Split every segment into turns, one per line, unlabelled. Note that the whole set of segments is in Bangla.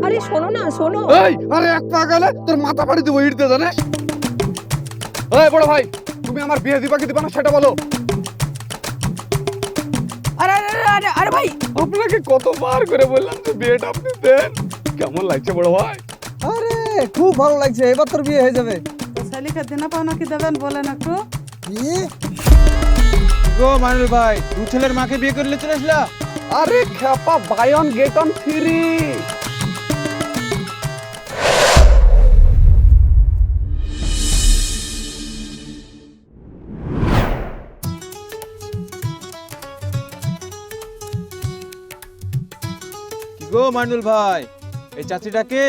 আরে শোনো না, শোনো।
এই আরে এক পা গেলে তোর মাথা ফাড়ি দেবো ইট দিয়ে, জানিস? এই বড় ভাই, তুমি আমার বিয়ে দিবা কি দিবা না সেটা বলো।
আরে আরে আরে আরে ভাই,
আপনাকে কতবার করে বললাম যে বিয়েটা আপনি দেন। কেমন লাগছে বড় ভাই?
আরে খুব ভালো লাগছে, এবার তোর বিয়ে হয়ে যাবে।
তো শালিকে দিনা পাওনা কি দেবেন বলেন একটু।
কি গো মানুল ভাই, দু ছেলের মাকে বিয়ে করলে চলে আসলা?
আরে খ্যাপা, buy one get one free.
কি গো মানুল ভাই, এই চাচিটাকে?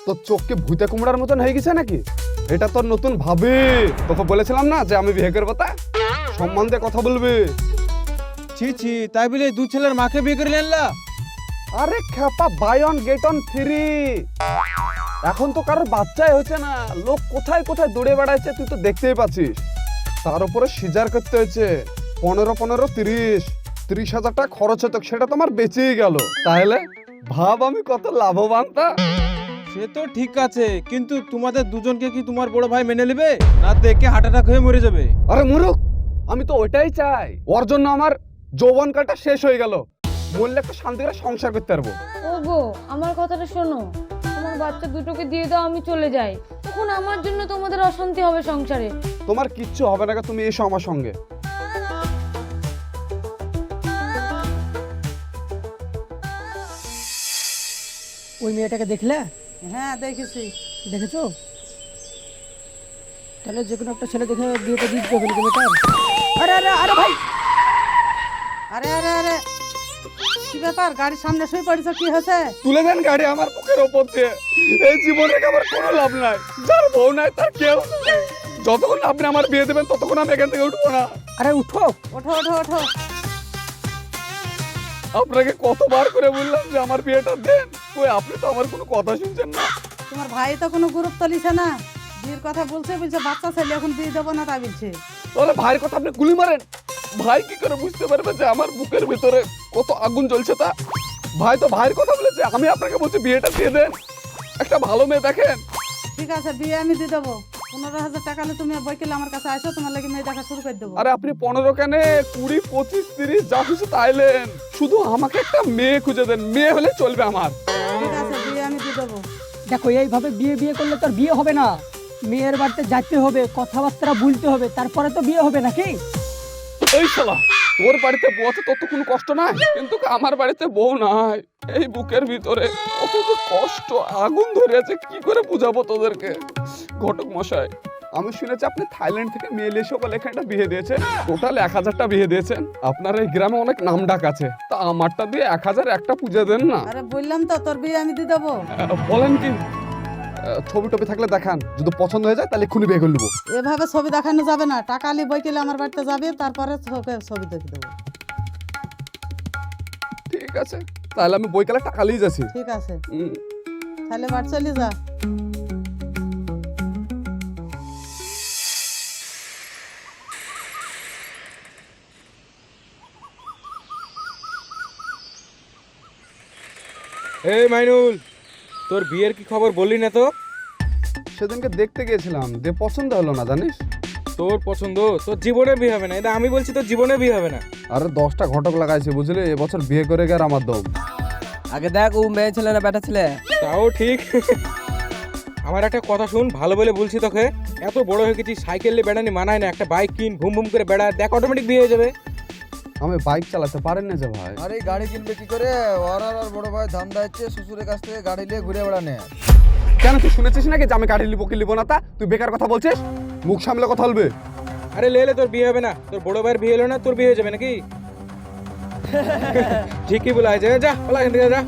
তোর চোখকে ভূতে কুমড়ার মতন হয়ে গেছে নাকি? এটা তোর নতুন ভাবি। তোকে বলেছিলাম না যে আমি বিয়ে করবো, তা সম্মান দিয়ে কথা বলবি।
ছি ছি, তাই বলে দু ছেলের মাকে বিয়ে করে আনলা?
আরে খ্যাপা, buy one get one free. এখন তো কারোর বাচ্চাই হচ্ছে না, লোক কোথায় কোথায় দৌড়ে বেড়াচ্ছে তুই তো দেখতেই পাচ্ছিস। তার উপরে সিজার করতে হয়েছে 15-15-30 হাজার টাকা খরচ হতো, সেটা তোমার বেঁচেই গেল। তাহলে ভাব আমি কত লাভবান। তা
সে তো ঠিক আছে, কিন্তু তোমাদের দুজনকে কি তোমার বড় ভাই মেনে নেবে, না দেখে হার্ট অ্যাটাক হয়ে মরে যাবে?
আরে মুরুখ, আমি তো ওইটাই চাই। ওর জন্য আমার যৌবনকালটা শেষ হয়ে গেল, বললে একটা শান্তি করে সংসার করতে পারবো।
ওগো আমার কথাটা শোনো, আমার বাচ্চা দুটোকে দিয়ে দাও, আমি চলে যাই। তখন আমার জন্য তোমাদের অশান্তি হবে সংসারে।
তোমার কিচ্ছু হবে না, তুমি এসো আমার সঙ্গে।
ওই মেয়েটাকে দেখলে?
হ্যাঁ দেখেছি।
দেখেছো? তাহলে যে কোনো একটা ছেলে দেখে বিয়েটা দিয়ে দিতে হবে মেয়েটার। আরে আরে আরে ভাই,
আরে আরে আরে কি ব্যাপার, গাড়ির সামনে শুয়ে পড়েছ, কি হয়েছে?
তুলে দেন গাড়ি আমার বুকের ওপর দিয়ে। এই জীবনে আমার কোনো লাভ নাই, যার বউ নাই তার কেউ নাই। যতক্ষণ না আপনি আমার বিয়ে দেবেন ততক্ষণ আমি এখান থেকে উঠবো না।
আরে উঠো।
ওঠো ওঠো ওঠো।
আপনাকে কতবার করে বললাম যে আমার বিয়েটা দেন, কই আপনি তো আমার কোনো কথা শুনছেন না।
তোমার ভাই তো কোনো গুরুত্ব লিছে না, বিয়ের কথা বলছে বলছে বাচ্চা ছেলে এখন বিয়ে দেবো না তা বলছে।
তাহলে ভাইয়ের কথা আপনি গুলি মারেন। ভাই কি করে বুঝতে পারবে যে আমার বুকের ভিতরে কত আগুন জ্বলছে? তা ভাই তো ভাইয়ের কথা বলেছে, আমি আপনাকে বলছি বিয়েটা দিয়ে দেন, একটা ভালো মেয়ে দেখেন।
ঠিক আছে, বিয়ে আমি দিয়ে দেবো। 15,000 টাকা হলে তুমি বইকেলে আমার কাছে আসো, তোমার লাগে মেয়ে দেখা শুরু করে দেবো।
আরে আপনি 15 কেনে 20, 25, 30 যা খুশি তাইলেন, শুধু আমাকে একটা মেয়ে খুঁজে দেন, মেয়ে হলে চলবে আমার।
ঠিক আছে, বিয়ে আমি দিয়ে দেবো।
দেখো, এইভাবে বিয়ে বিয়ে করলে তোর বিয়ে হবে না। মেয়ের বাড়িতে যেতে হবে, কথাবার্তা বলতে হবে, তারপরে তো বিয়ে হবে নাকি?
এই শালা, তোর বাড়িতে বউ আছে তোর তো কোনো কষ্ট নাই, কিন্তু আমার বাড়িতে বউ নাই। এই বুকের ভিতরে কত যে কষ্ট, আগুন ধরে আছে, কি করে বুঝাবো তোদেরকে? ঘটক মশাই, আমি শুনেছি আপনি থাইল্যান্ড থেকে মেয়ে এসে বলে এখানে একটা বিয়ে দিয়েছেন, টোটাল 1000টা বিয়ে দিয়েছেন। আপনার এই গ্রামে অনেক নাম ডাক আছে, তা আমারটা দিয়ে 1000 একটা পুজো দেন না।
আরে বললাম তো তোর বিয়ে আমি দিয়ে দেবো।
বলেন কি? ছবি টবি থাকলে দেখান, যদি পছন্দ হয়ে যায় তাহলে এক্ষুনি বিয়ে করে নেবো।
এভাবে ছবি দেখানো যাবে না, টাকা আলি বইকেলে আমার বাড়িতে যাবে, তারপরে ছবি দেখে দেবো।
ঠিক আছে, তাহলে আমি বইকালে টাকা নিয়ে যাচ্ছি।
ঠিক আছে, তাহলে বাড়ি চলে যা।
এই মাইনুল, তোর বিয়ের কি খবর বললি না তো?
সেদিনকে দেখতে গিয়েছিলাম, যে পছন্দ হলো না, জানিস?
তোর পছন্দ, তোর জীবনে বিয়ে হবে না, এটা আমি বলছি, তোর জীবনে বিয়ে হবে না।
আরে 10টা ঘটক লাগাইছে বুঝলি, এবছর বিয়ে করে গেলে আমার দম।
আগে দেখ ও মেয়ে ছেলে না বেটা ছেলে।
তাও ঠিক। আমার একটা কথা শুন, ভালো বলে বলছি তোকে, এত বড় হয়ে গেছিস, সাইকেল নিয়ে বেড়ানি মানায় না, একটা বাইক কিন, ঘুম ঘুম করে বেড়া, দেখ অটোমেটিক বিয়ে হয়ে যাবে।
আমি বাইক চালাতে পারেন না যে ভাই।
আরে গাড়ি কিনবে কি করে? ওর আর বড় ভাই ধান্দা হচ্ছে শ্বশুরের কাছ থেকে গাড়ি নিয়ে ঘুরে বেড়ানে।
কেন তুই শুনেছিস নাকি যে আমি গাড়ি লিবো কি লিবো না? তা তুই বেকার কথা বলছিস, মুখ সামলে কথা বলবে।
আরে লে তোর বিয়ে হবে না, তোর বড় ভাইয়ের বিয়ে হলো না, তোর বিয়ে হয়ে যাবে নাকি? ঠিকই বলা আছে, যা বলা এখান থেকে যা।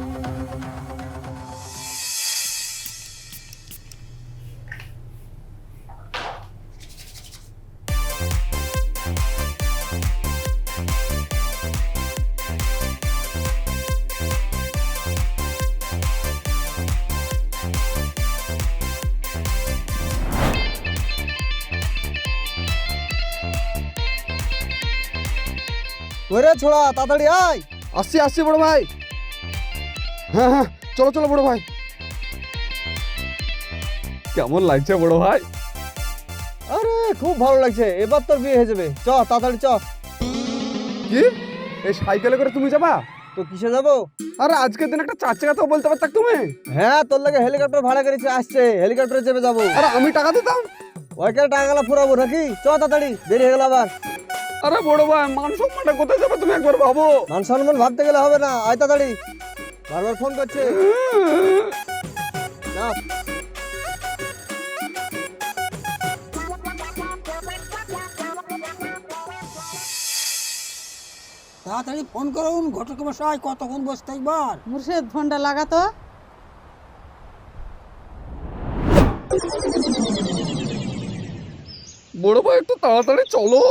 ওরে ছোড়া তাড়াতাড়ি আয়।
আসছি আসছি বড় ভাই। হ্যাঁ হ্যাঁ চলো চলো বড় ভাই। কেমন লাগছে বড় ভাই?
আরে খুব ভালো লাগছে, এবার তোর বিয়ে হয়ে যাবে। চ তাড়াতাড়ি চ।
কি এই সাইকেলে করে তুমি যাবা?
তো কিসে যাবো?
আরে আজকের দিন একটা 4 চাকা তো বলতে পারতাক তুমি।
হ্যাঁ তোর লাগে হেলিকপ্টার ভাড়া করেছে, আসছে হেলিকপ্টারে চেপে যাবো।
আরে আমি টাকা দিতাম।
ওইখানে টাকাগুলো ফুরাবো নাকি? চ তাড়াতাড়ি, দেরি হয়ে গেল আবার।
আরে বড় ভাই মান সম্মানটা কোথায় যাবে তুমি একবার ভাবো।
মান সম্মান ভাবতে গেলে হবে না, আয় তাড়াতাড়ি। বারবার ফোন করছে। না
তাড়াতাড়ি ফোন করুন ঘটক মশাই, কতক্ষণ বসে থাকবার?
মুর্শিদ ফোনটা লাগাতো।
বড় ভাই একটু তাড়াতাড়ি চলো।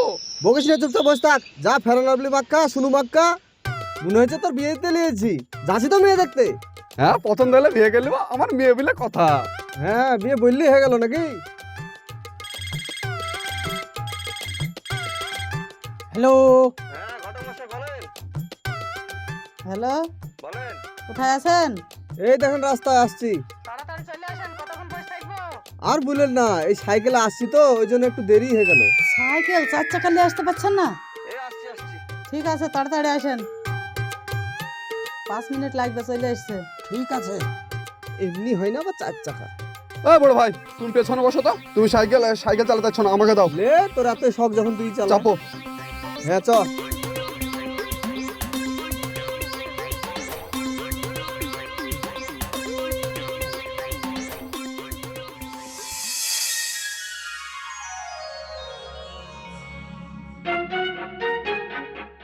বকিস না, চুপচাপ বসে থাক। যা ফেরো লাভলি বাক্কা, শুনু বাক্কা। মনে হচ্ছে তোর বিয়ে দিতে নিয়েছি, যাচ্ছি তো মেয়ে দেখতে।
হ্যাঁ পছন্দ হলে বিয়ে গেলে আমার মেয়ে বলে কথা।
হ্যাঁ বিয়ে বললি হয়ে গেল নাকি?
হ্যালো,
হ্যালো, কোথায় আছেন?
এই দেখেন রাস্তায় আসছি।
তাড়াতাড়ি চলে আসেন, কতক্ষণ বসে থাকবো?
আর বললেন না, এই সাইকেলে আসছি তো ওই জন্য একটু দেরি হয়ে গেল।
সাইকেল 4 চাকা নিয়ে আসতে পারছেন না? ঠিক আছে তাড়াতাড়ি আসেন, 5 মিনিট লাগবে, চলে আসছে।
ঠিক আছে।
এমনি হয় না বা 4 চাকা?
এই বড় ভাই তুমি পেছনে বসো তো। তুমি সাইকেল চালাতে পারছো না, আমাকে দাও।
লে তোর এত শখ যখন তুই চালা।
চাপো।
হ্যাঁ চ।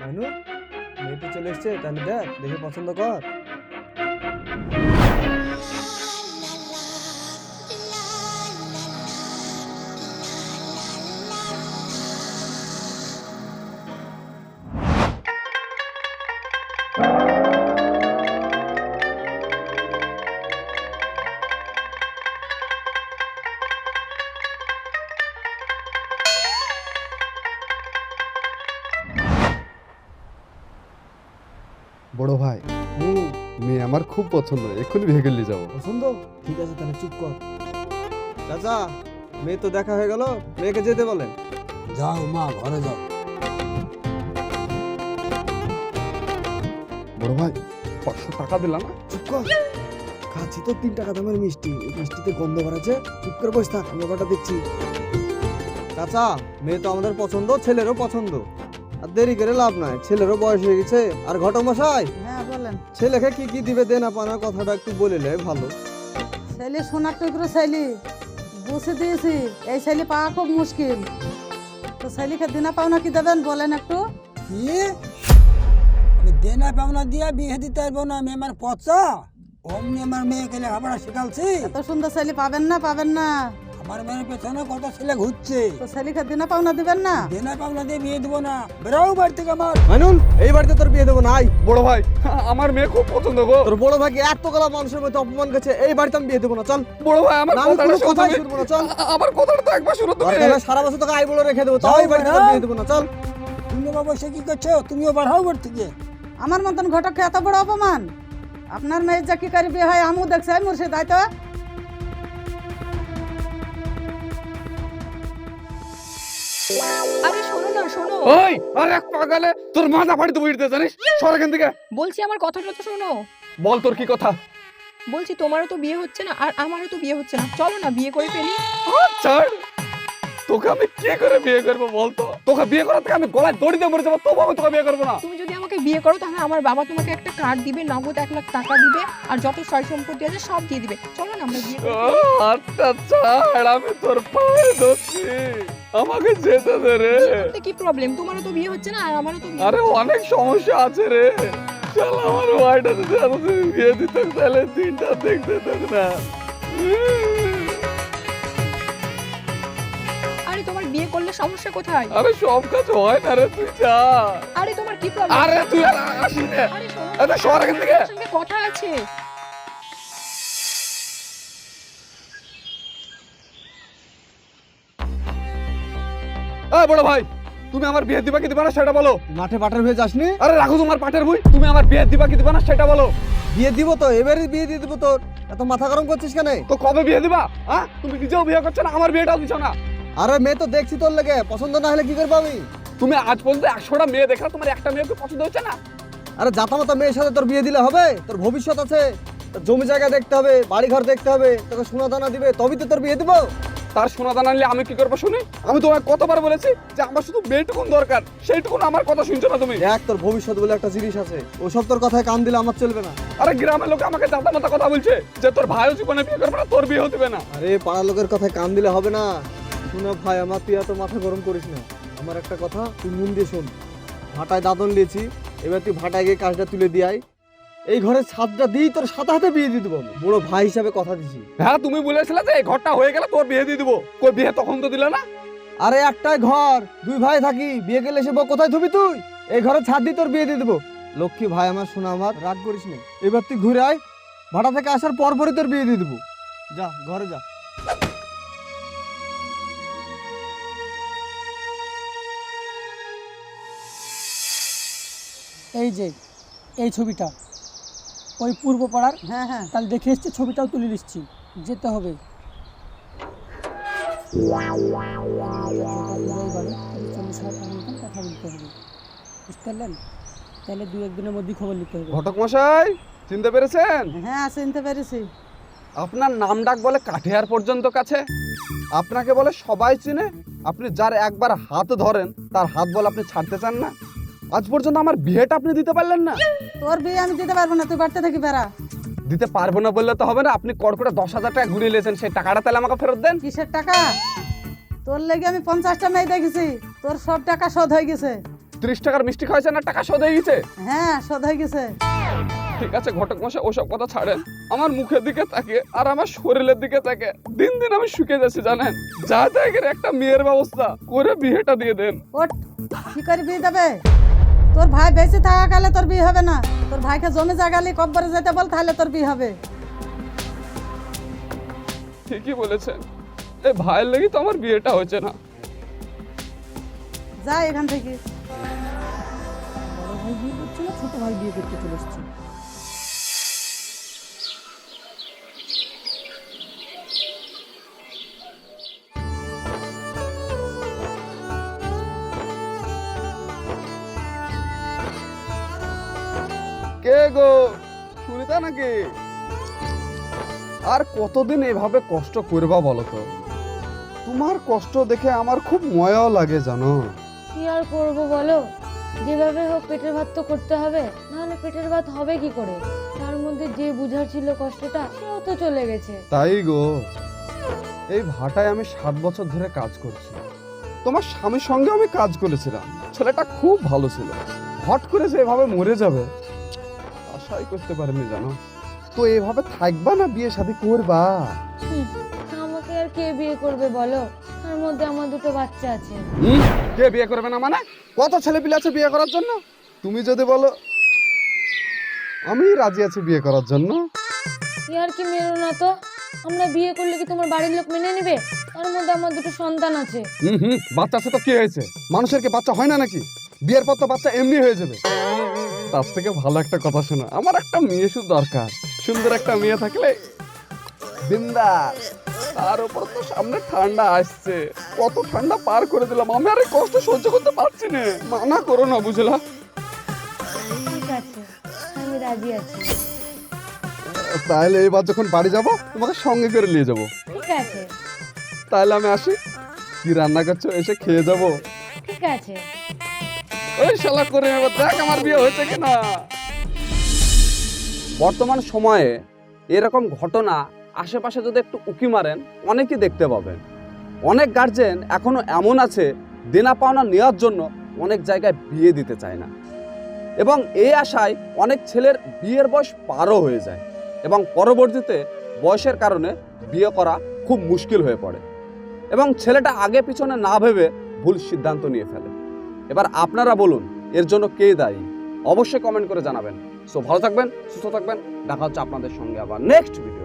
মানু মেয়েটা চলে এসছে, তাহলে দেখ, দেখে পছন্দ কর।
বড় ভাই
হুম
মেয়ে আমার খুব পছন্দ, এক্ষুনি বিয়ে করলে যাবো।
পছন্দ? ঠিক আছে তাহলে চুপ কর। চাচা মেয়ে তো দেখা হয়ে গেল, মেয়েকে যেতে বলেন।
যাও মা, ঘরে যাও।
বড় ভাই 500 টাকা দিলাম না।
চুপ কর, খাচ্ছি তো 3 টাকা দামের মিষ্টি, এই মিষ্টিতে গন্ধ বাড়াচ্ছে। চুপ করে বসে থাক, আমি ব্যাপারটা দেখছি। চাচা মেয়ে তো আমাদের পছন্দ, ছেলেরও পছন্দ, আর দেরি করে লাভ নাই, ছেলেরও বয়স হয়ে গেছে। আর ঘটক মশাই,
হ্যাঁ বলেন।
ছেলেকে কি কি দিবে দেন আপনার কথাটা একটু বলিলে ভালো।
ছেলে সোনার টুকরো ছেলে বুঝে দিয়েছি, এই ছেলে পাওয়া খুব মুশকিল। তো ছেলেকে দিনা পাওনা কি দেবেন বলেন একটু।
কি আমি দেনা পাওনা দিয়ে বিয়ে দিতে পারবো না? আমি আমার পচা অমনি আমার মেয়েকে লেখাপড়া শেখালছি।
এত সুন্দর ছেলে পাবেন না, পাবেন না।
আমার মেয়ের পেছনে কত ছেলে ঘুরছে,
তো ছেলেকে দিনা পাওনা দিবেন না।
দেনা পাওনা দিয়ে বিয়ে দেবো না। বেরোও বাড়ি থেকে আমার।
মানুন এই বাড়িতে তোর বিয়ে দেবো না। আই
বড় ভাই আমার মেয়ে খুব পছন্দ গো।
তোর বড় ভাইকে এত গলা মানুষের মধ্যে অপমান করছে, এই বাড়িতে আমি বিয়ে দেবো না। চল।
বড় ভাই আমার
না, আমি
কথাটা
কোনো
শোনো
কথাই
তুমি।
শুনবো না, চল।
আমার কথাটা তো একবার শুনো তুমি।
দরকার হলে সারা বছর তোকে আই বলে রেখে দেবো, তাও এই বাড়িতে তোর বিয়ে দেবো না। চল।
তুমি বাবা সে কি করছো? তুমিও বাড়াও বাড়ি থেকে।
আমার মতন ঘটককে এত বড় অপমান। আপনার মেয়ের যা কি করে বিয়ে হয় আমু দেখছে, মুর্শিদ আয় তো।
আরে শোনো না, শোনো।
ওই আরে এক পাগালে তোর মাথা ফাড়ি দেবো ইড়তে জানিস। সর এখান থেকে।
বলছি আমার কথাটা তো শোনো।
বল তোর কি কথা।
বলছি তোমারও তো বিয়ে হচ্ছে না আর আমারও তো বিয়ে হচ্ছে না, চলো না বিয়ে করে ফেলি।
ছাড়, তোকে আমি কি করে বিয়ে করবো বলতো? তোকে বিয়ে করার থেকে আমি গলায় দড়ি দিয়ে মরে যাবো, তবু আমি তোকে বিয়ে করবো না।
তুমি যদি আমাকে বিয়ে করো তাহলে আমার বাবা তোমাকে একটা কার্ড দিবে, নগদ 1 লাখ টাকা দিবে, আর যত সয় সম্পত্তি আছে সব দিয়ে দিবে। চলো না আমরা বিয়ে করি।
আচ্ছা ছাড়, আমি তোর পায়ে ধরছি, আমাকে যেতে দে রে।
কি প্রবলেম? তোমারও তো বিয়ে হচ্ছে না আর আমারও তো বিয়ে
আরে
হচ্ছে না।
অনেক সমস্যা আছে রে। চল আমার ভাইটা যদি এতদিন বিয়ে দিত তাহলে দিনটা দেখতে থাক না।
আরে তোমার বিয়ে করলে সমস্যা কোথায়?
আরে সব কাজ হয় না রে, তুই যা।
আরে তোমার কি প্রবলেম?
আরে তুই আর আসিস না।
আরে শোনো,
আরে সর এখান থেকে।
আমার সঙ্গে কথা আছে।
এই বড় ভাই তুমি আমার বিয়ে দিবা কি দিবা না সেটা বলো।
মাঠে পাটের হয়ে যাসনি?
আরে রাখো তোমার পাটের বই, তুমি আমার বিয়ে দিবা কি দিবা না সেটা বলো।
বিয়ে দিব তো, এবারে বিয়ে দিয়ে দিব তোর। এত মাথা গরম করছিস কেন?
তো কবে বিয়ে দিবা? হ্যাঁ, তুমি নিজেও বিয়ে করছো না, আমার বিয়েটাও দিছো না।
আরে মেয়ে তো দেখছি তোর লেগে, পছন্দ না হলে কি করবো আমি?
তুমি আজ পর্যন্ত 100টা মেয়ে দেখলা, তোমার একটা মেয়েকে পছন্দ হচ্ছে না?
আরে জাতামাতা মেয়ের সাথে তোর বিয়ে দিলে হবে? তোর ভবিষ্যৎ আছে, তোর জমি জায়গা দেখতে হবে, বাড়ি ঘর দেখতে হবে, তোকে সোনা দানা দিবে, তবেই তো তোর বিয়ে দিব।
তার সোনা দানা নিলে আমি কি করবো শুনি? আমি তোমায় কতবার বলেছি যে আমার শুধু মেয়েটুকুন দরকার, সেইটুকুন আমার কথা শুনছো না তুমি।
দেখ তোর ভবিষ্যৎ বলে একটা জিনিস আছে, ওসব তোর কথায় কান দিলে আমার চলবে না।
আরে গ্রামের লোক আমাকে জাতা মাতা কথা বলছে যে তোর ভাইও জীবনে বিয়ে করবে না, তোর বিয়ে হতে না।
আরে পাড়ার লোকের কথায় কান দিলে হবে না। শোনা ভাই আমার, তুই এত মাথা গরম করিস না। আমার একটা কথা তুই মন দিয়ে শোন। ভাটায় দাদন নিয়েছি, এবার তুই ভাটায় গিয়ে কাজটা তুলে দিয়ে আয়। এই ঘরের ছাদটা দিই তোর সাথে হাতে বিয়ে দিয়ে দেবো আমি, বড় ভাই হিসাবে কথা দিছি।
হ্যাঁ, তুমি বলেছিলে যে এই ঘরটা হয়ে গেলে তোর বিয়ে দিয়ে দিবো, কই বিয়ে তখন তো দিলে না।
আরে একটাই ঘর, দুই ভাই থাকি, বিয়ে গেলে সে বউ কোথায় থবি তুই? এই ঘরের ছাদ দিয়ে তোর বিয়ে দিয়ে দেবো। লক্ষ্মী ভাই আমার, শোনা আমার, রাগ করিস না। এবার তুই ঘুরে আয়, ভাটা থেকে আসার পরপরই তোর বিয়ে দিয়ে দেবো। যা ঘরে যা।
এই যে এই ছবিটা ওই পূর্ব পাড়ার,
হ্যাঁ হ্যাঁ
কাল দেখে এসছি, ছবিটাও তুলে নিচ্ছি, যেতে হবে। কথা বলতে হবে, বুঝতে পারলেন? তাহলে 2-1 দিনের মধ্যেই খবর নিতে হবে।
ঘটক মশাই, চিনতে পেরেছেন?
হ্যাঁ চিনতে পেরেছি।
আপনার নাম ডাক বলে কাঠিয়ার পর্যন্ত কাছে, আপনাকে বলে সবাই চিনে। আপনি যার একবার হাত ধরেন তার হাত বলে আপনি ছাড়তে চান না। আজ পর্যন্ত আমার বিয়েটা আপনি দিতে পারলেন না।
তোর বিয়ে আমি দিতে পারবো না, তুই বাড়তে থাকি বেড়া।
দিতে পারবো না বললে তো হবে না। আপনি কড়কড়ে 10,000 টাকা ঘুরিয়ে নিয়েছেন, সেই টাকাটা তাহলে আমাকে ফেরত দেন।
কিসের টাকা? তোর লেগে আমি 50টা মেয়ে দেখেছি, তোর সব টাকা শোধ হয়ে গেছে।
30 টাকার মিষ্টি খাওয়াইছেন না, টাকা শোধ হয়ে গেছে।
হ্যাঁ শোধ হয়ে গেছে।
ঠিক আছে ঘটক মশাই, ওসব কথা ছাড়েন। আমার মুখের দিকে তাকে আর আমার শরীরের দিকে তাকে দিন দিন আমি শুকিয়ে যাচ্ছি জানেন। যা তাকে একটা মেয়ের ব্যবস্থা করে বিয়েটা দিয়ে দেন।
ওট, কি করে বিয়ে দেবে? তোর ভাই বেঁচে থাকাকালে তোর বিয়ে হবে না। তোর ভাইকে জমি জায়গালি কব্বরে যেতে বল, তাহলে তোর বিয়ে হবে।
ঠিকই বলেছেন, এই ভাইয়ের লেগে তো আমার বিয়েটা হচ্ছে না।
যা এখান থেকে।
বড় ভাই বিয়ে করছে না, ছোট ভাই বিয়ে করতে চলে এসছে।
কে গো, শুনিতা নাকি? আর কতদিন এভাবে কষ্ট করবা বলো তো? তোমার কষ্ট দেখে আমার খুব ময়াও লাগে জানো।
কি আর করবো বলো, যেভাবে হোক পেটের ভাত তো করতে হবে, নাহলে পেটের ভাত হবে কি করে? তার মধ্যে যে বুঝার ছিল কষ্টটা, সেও তো চলে গেছে।
তাই গো, এই ভাটায় আমি 7 বছর ধরে কাজ করছি। তোমার স্বামীর সঙ্গে আমি কাজ করেছিলাম, ছেলেটা খুব ভালো ছিল। হট করে যে এভাবে মরে যাবে আশাই করতে পারিনি জানো। তো এভাবে থাকবা না বিয়ে শাদী করবা?
আমাকে আর কে বিয়ে করবে বলো? তার মধ্যে আমার 2টো বাচ্চা আছে।
কে বিয়ে করবে না মানে? কত ছেলে পিলে আছে বিয়ে করার জন্য। তুমি যদি বলো আমি রাজি আছি বিয়ে করার জন্য।
আর কি মেরো না তো, আমরা বিয়ে করলে কি তোমার বাড়ির লোক মেনে নেবে? তার মধ্যে আমার 2টো সন্তান আছে।
বাচ্চা আছে তো কি হয়েছে? মানুষের কি বাচ্চা হয় না নাকি? বিয়ের পর তো বাচ্চা এমনি হয়ে যাবে। তার থেকে ভালো একটা কথা শোনো, আমার একটা মেয়ে শুধু দরকার। সুন্দর একটা মেয়ে থাকলে বিন্দাস। তার উপর তো সামনে ঠান্ডা আসছে, কত ঠান্ডা পার করে দিলাম। আমি আর এই কষ্ট সহ্য করতে পারছি না। মানা করো না, বুঝলা?
ঠিক আছে, আমি রাজি আছি।
তাহলে এবার যখন বাড়ি যাব তোমাকে সঙ্গে করে নিয়ে যাব।
ঠিক আছে।
তাহলে আমি আসি। কি রান্না করছো এসে খেয়ে যাব।
ঠিক আছে।
ওই শালা করে এবার দেখ আমার বিয়ে হয়েছে কিনা। বর্তমান সময়ে এরকম ঘটনা আশেপাশে যদি একটু উকি মারেন অনেকেই দেখতে পাবেন। অনেক গার্জেন এখনো এমন আছে, দেনা পাওনা নেওয়ার জন্য অনেক জায়গায় বিয়ে দিতে চায় না, এবং এই আশায় অনেক ছেলের বিয়ের বয়স পারও হয়ে যায়, এবং পরবর্তীতে বয়সের কারণে বিয়ে করা খুব মুশকিল হয়ে পড়ে, এবং ছেলেটা আগে পিছনে না ভেবে ভুল সিদ্ধান্ত নিয়ে ফেলে। এবার আপনারা বলুন এর জন্য কে দায়ী? অবশ্যই কমেন্ট করে জানাবেন। সো ভালো থাকবেন, সুস্থ থাকবেন, দেখা হচ্ছে আপনাদের সঙ্গে আবার নেক্সট ভিডিও।